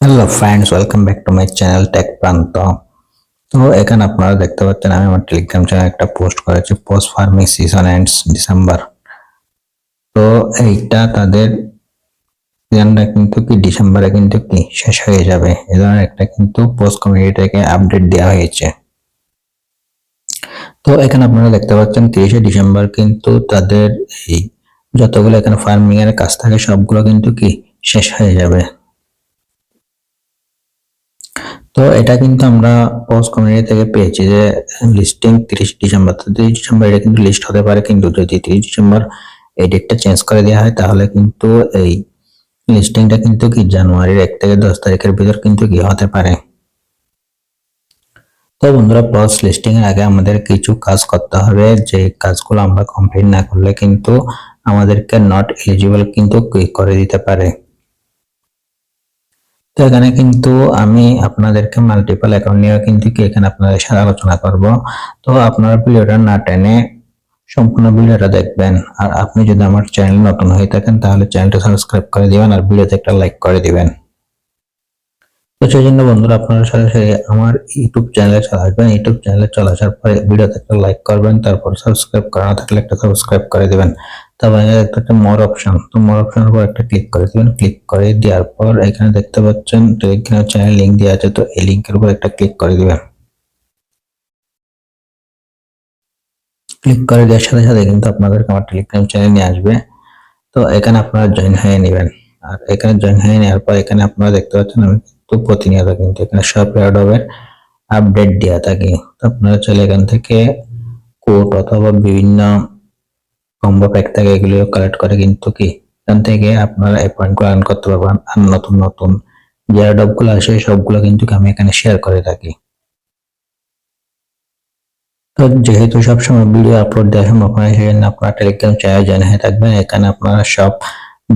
Hello friends, welcome back to my channel Tech Pranta. তো এখানে আপনারা দেখতে পাচ্ছেন আমি আমার টেলিগ্রাম চ্যানেলে একটা পোস্ট করেছি, post farming season ends December. তো এইটা তাদের সিজনটা কিন্তু কি ডিসেম্বরে কিন্তু কি শেষ হয়ে যাবে, এ ধরনের একটা কিন্তু পোস্ট কমিউনিটি থেকে আপডেট দেওয়া হয়েছে। তো এখানে আপনারা দেখতে পাচ্ছেন 30শে ডিসেম্বর কিন্তু তাদের এই যতগুলো এখানে ফার্মিং এর কাজ থাকে সবগুলো কিন্তু কি শেষ হয়ে যাবে। তো এটা কিন্তু আমরা পোস্ট কমিউনিটি থেকে পেয়েছি যে লিস্টিং 30 ডিসেম্বর। তো 30 ডিসেম্বর এটা কিন্তু লিস্ট হতে পারে, কিন্তু যদি 30 ডিসেম্বর এই ডেটটা চেঞ্জ করে দেওয়া হয় তাহলে কিন্তু এই লিস্টিংটা কিন্তু কি জানুয়ারির 1 থেকে 10 তারিখের ভিতর কিন্তু কি হতে পারে। তো বন্ধুরা, পোস্ট লিস্টিং এর আগে আমাদের কিছু কাজ করতে হবে, যে কাজগুলো আমরা কমপ্লিট না করলে কিন্তু আমাদেরকে নট এলিজিবল কিন্তু করে দিতে পারে। তো এখানে কিন্তু আমি আপনাদেরকে মাল্টিপল অ্যাকাউন্ট নিয়ে কিন্তু কি এখানে আপনাদের সাথে আলোচনা করব। তো আপনারা ভিডিওটা না টেনে সম্পূর্ণ ভিডিওটা দেখবেন। আর আপনি যদি আমার চ্যানেল নতুন হয়ে থাকেন তাহলে চ্যানেলটা সাবস্ক্রাইব করে দিবেন আর ভিডিওতে একটা লাইক করে দিবেন। তো সেই জন্য বন্ধুরা, আপনারা সরাসরি আমার ইউটিউব চ্যানেলে চলে আসবেন। ইউটিউব চ্যানেলে চলে আসার পরে ভিডিওতে একটা লাইক করবেন, তারপর সাবস্ক্রাইব করা না থাকলে একটা সাবস্ক্রাইব করে দিবেন। তারপর একটা মোর অপশন, তো মোর অপশনের উপর একটা ক্লিক করে দিবেন। ক্লিক করে দেওয়ার পর এখানে দেখতে পাচ্ছেন টেলিগ্রাম চ্যানেল লিংক দেওয়া আছে, তো এই লিংকের উপর একটা ক্লিক করে দিবেন। ক্লিক করে দেওয়ার সাথে সাথে কিন্তু আপনাদেরকে আমার টেলিগ্রাম চ্যানেল নিয়ে আসবে। তো এখানে আপনারা জয়েন হয়ে নেবেন। আর এখানে জয়েন হয়ে নেওয়ার পর এখানে আপনারা দেখতে পাচ্ছেন আমি কিন্তু প্রতিনিয়ত কিন্তু এখানে সব এয়ারড্রপের আপডেট দেওয়া থাকে। তো আপনারা চাইলে এখান থেকে কোড অথবা বিভিন্ন কম্বো প্যাক থাকে, এগুলো কালেক্ট করে কিন্তু কি এখান থেকে আপনারা এই পয়েন্টগুলো আর্ন করতে পারবেন। আর নতুন নতুন যে এয়ারড্রপ গুলো আসে সবগুলো কিন্তু আমি এখানে শেয়ার করে থাকি। তো যেহেতু সবসময় ভিডিও আপলোড দেওয়া সম্ভব হয়, সেজন্য আপনারা টেলিগ্রাম চ্যানেল জয়েন হয়ে থাকবেন। এখানে আপনারা সব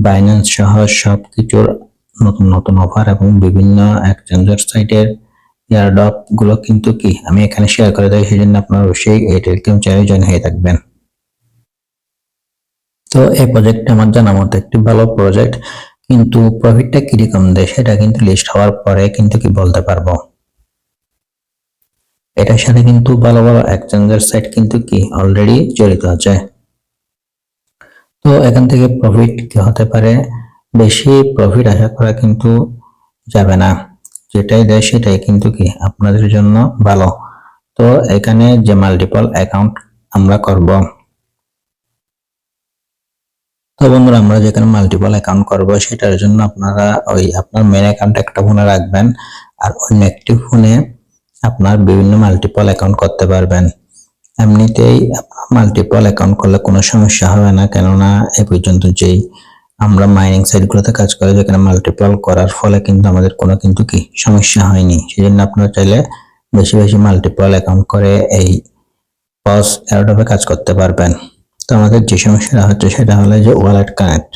বাইন্যান্স সহ সব কিছুর নতুন নতুন অফার এবং বিভিন্ন এক্সচেঞ্জের সাইটের এয়ারড্রপ গুলো কিন্তু কি আমি এখানে শেয়ার করে থাকি, সেজন্য আপনারা অবশ্যই এই টেলিগ্রাম চ্যানেল জয়েন হয়ে থাকবেন। তো এই প্রজেক্টটা আমার জানা মতো একটি ভালো প্রজেক্ট, কিন্তু প্রফিটটা কিরকম দেয় সেটা কিন্তু লিস্ট হওয়ার পরে কিন্তু কি বলতে পারবো। এটার সাথে কিন্তু ভালো ভালো এক্সচেঞ্জের সাইট কিন্তু কি অলরেডি জড়িত আছে। তো এখান থেকে প্রফিট কি হতে পারে, বেশি প্রফিট আশা করা কিন্তু যাবে না। যেটাই দেয় সেটাই কিন্তু কি আপনাদের জন্য ভালো। তো এখানে যে মাল্টিপল অ্যাকাউন্ট আমরা করব, তো বন্ধুরা আমরা যেখানে মাল্টিপল অ্যাকাউন্ট করব সেটার জন্য আপনারা ওই আপনার মেন অ্যাকাউন্ট একটা ফোনে রাখবেন, আর অন্য একটি ফোনে আপনার বিভিন্ন মাল্টিপল অ্যাকাউন্ট করতে পারবেন। এমনিতেই মাল্টিপল অ্যাকাউন্ট করলে কোনো সমস্যা হবে না, কেননা এ পর্যন্ত যেই আমরা মাইনিং সাইটগুলোতে কাজ করে যেখানে মাল্টিপল করার ফলে কিন্তু আমাদের কোনো কিন্তু কি সমস্যা হয়নি। সেজন্য আপনারা চাইলে বেশি বেশি মাল্টিপল অ্যাকাউন্ট করে এই পজ এয়ারড্রপে কাজ করতে পারবেন। তো আমাদের যে সমস্যাটা হচ্ছে সেটা হলো যে ওয়ালেট কানেক্ট।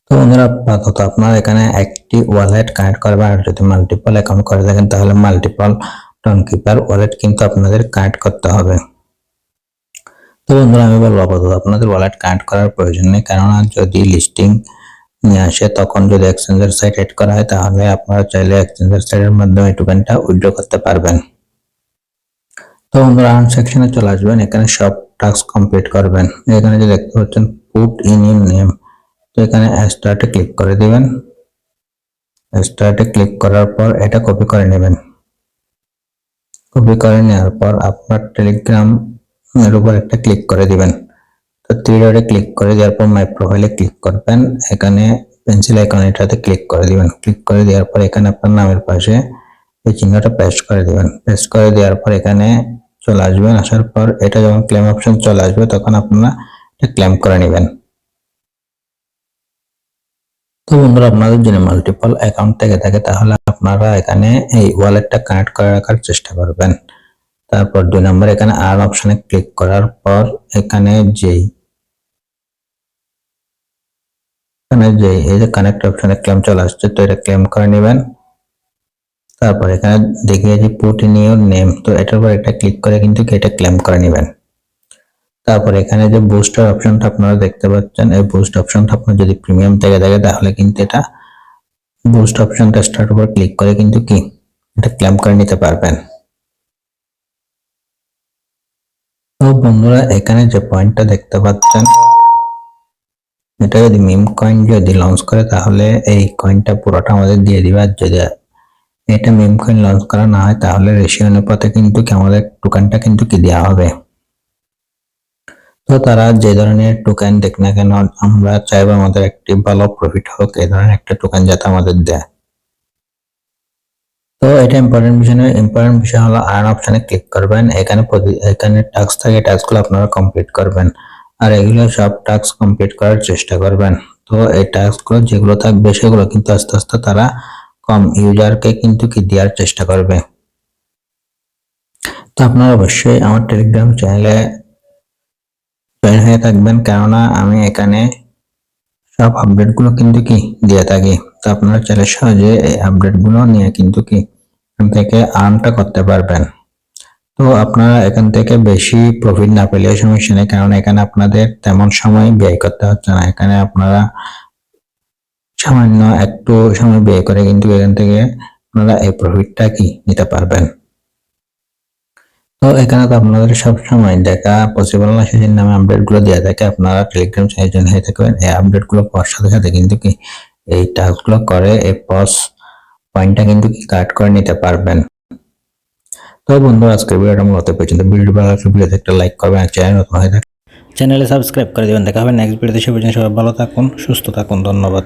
তো বন্ধুরা, আপাতত আপনারা এখানে একটি ওয়ালেট কানেক্ট করবেন, আর যদি মাল্টিপল অ্যাকাউন্ট করে থাকেন তাহলে মাল্টিপল টোনকিপার ওয়ালেট কিন্তু আপনাদের কানেক্ট করতে হবে। তো বন্ধুরা, আমি বলবো আপাতত আপনাদের ওয়ালেট কানেক্ট করার প্রয়োজন নেই, কেননা যদি লিস্টিং নিয়ে আসে তখন যদি এক্সচেঞ্জের সাইট এড করা হয় তাহলে আপনারা চাইলে এক্সচেঞ্জের সাইটের মাধ্যমে টোকেনটা উইথড্র করতে পারবেন। তো বন্ধুরা, আর্ন সেকশনে চলে আসবেন, এখানে সব টাস্ক কমপ্লিট করবেন। এখানে যে দেখতে পাচ্ছেন পুট ইন ইউর নেম, তো এখানে স্টার্টে ক্লিক করে দিবেন। স্টার্টে ক্লিক করার পর এটা কপি করে নেবেন। কপি করে নেওয়ার পর আপনার টেলিগ্রাম এর উপর একটা ক্লিক করে দিবেন। তো থ্রি ডটে ক্লিক করে দেওয়ার পর মাই প্রোফাইলে ক্লিক করবেন। এখানে পেন্সিল আইকন এটাতে ক্লিক করে দিবেন। ক্লিক করে দেওয়ার পর এখানে আপনার নামের পাশে এই চিহ্নটা পেস্ট করে দিবেন। পেস্ট করে দেওয়ার পর এখানে চলে আসবেন। আসার পর এটা যখন ক্লেম অপশন চলে আসবে তখন আপনারা এটা ক্লেম করে নেবেন। তো বন্ধুরা, আপনাদের যদি মাল্টিপল অ্যাকাউন্ট থেকে থাকে তাহলে আপনারা এখানে এই ওয়ালেটটা কানেক্ট করে রাখার চেষ্টা করবেন। তারপর 2 নম্বর এখানে আর্ন অপশনে ক্লিক করার পর এখানে যেই এই যে কানেক্ট অপশনে ক্লেম চলে আসছে, তো এটা ক্লেম করে নেবেন। তারপর এখানে দেখিয়ে যে পুট ইন ইউর নেম, তো এটার উপর এটা ক্লিক করে কিন্তু এটা ক্লেম করে নেবেন। তারপর এখানে যে বুস্টার অপশনটা আপনারা দেখতে পাচ্ছেন, এই বুস্ট অপশনটা আপনার যদি প্রিমিয়াম থেকে থাকে তাহলে কিন্তু এটা বুস্ট অপশনটা স্টার্ট উপর ক্লিক করে কিন্তু কি এটা ক্লেম করে নিতে পারবেন। তো বন্ধুরা এখানে যে পয়েন্টটা দেখতে পাচ্ছেন, এটা যদি মিম কয়েন যদি লঞ্চ করে তাহলে এই কয়েনটা পুরোটা আমাদের দিয়ে দিবে, আর যদি এটা মিম কয়েন লঞ্চ করা না হয় তাহলে রেশিও অনুপাতে কিন্তু কি আমাদের টোকেনটা কিন্তু কি দেওয়া হবে। তো তারা যে ধরনের টোকেন দেখ না কেন আমরা চাইবো আমাদের একটি ভালো প্রফিট হোক, এই ধরনের একটা টোকেন যাতে আমাদের দেয়। তো এটা ইম্পর্টেন্ট বিষয় হলো আর্ন অপশনে ক্লিক করবেন। এখানে টাস্ক থাকে, টাস্কগুলো আপনারা কমপ্লিট করবেন আর এগুলো সব টাস্ক কমপ্লিট করার চেষ্টা করবেন। তো এই টাস্কগুলো যেগুলো থাকবে সেগুলো কিন্তু আস্তে আস্তে তারা কম ইউজারকে কিন্তু কি দেওয়ার চেষ্টা করবে। তো আপনারা অবশ্যই আমার টেলিগ্রাম চ্যানেলে জয়েন হয়ে থাকবেন, কেননা আমি এখানে সব আপডেটগুলো কিন্তু কি দিয়ে থাকি। তো আপনারা চাইলে সহজে এই আপডেটগুলো নিয়ে কিন্তু কি এখান থেকে আর্নটা করতে পারবেন। তো আপনারা এখান থেকে বেশি প্রফিট না পেলেও সমস্যা নেই, কারণ এখানে আপনাদের তেমন সময় ব্যয় করতে হচ্ছে না। এখানে আপনারা সামান্য একটু সময় ব্যয় করে কিন্তু এখান থেকে আপনারা এই প্রফিটটা কি নিতে পারবেন। তো এখানে তো আপনাদের সব সময় দেখা পসিবল না, সেই জন্য আমি আপডেটগুলো দিয়ে থাকি। আপনারা টেলিগ্রাম চ্যানেলে জয়েন হয়ে থাকবেন, এই আপডেটগুলো পাওয়ার সাথে সাথে কিন্তু কি এই টাস্কগুলো করে এই পয়েন্টটা কিন্তু কি কাট করে নিতে পারবেন। তো বন্ধুরা আজকের ভিডিওটা মূলত পর্যন্ত। ভিডিও ভালো লাগলে ভিডিওতে একটা লাইক করবেন আর চ্যানেল নতুন হয়ে থাকলে চ্যানেলে সাবস্ক্রাইব করে দেবেন। দেখা হবে নেক্সট ভিডিওতে। সে পর্যন্ত সবাই ভালো থাকুন, সুস্থ থাকুন, ধন্যবাদ।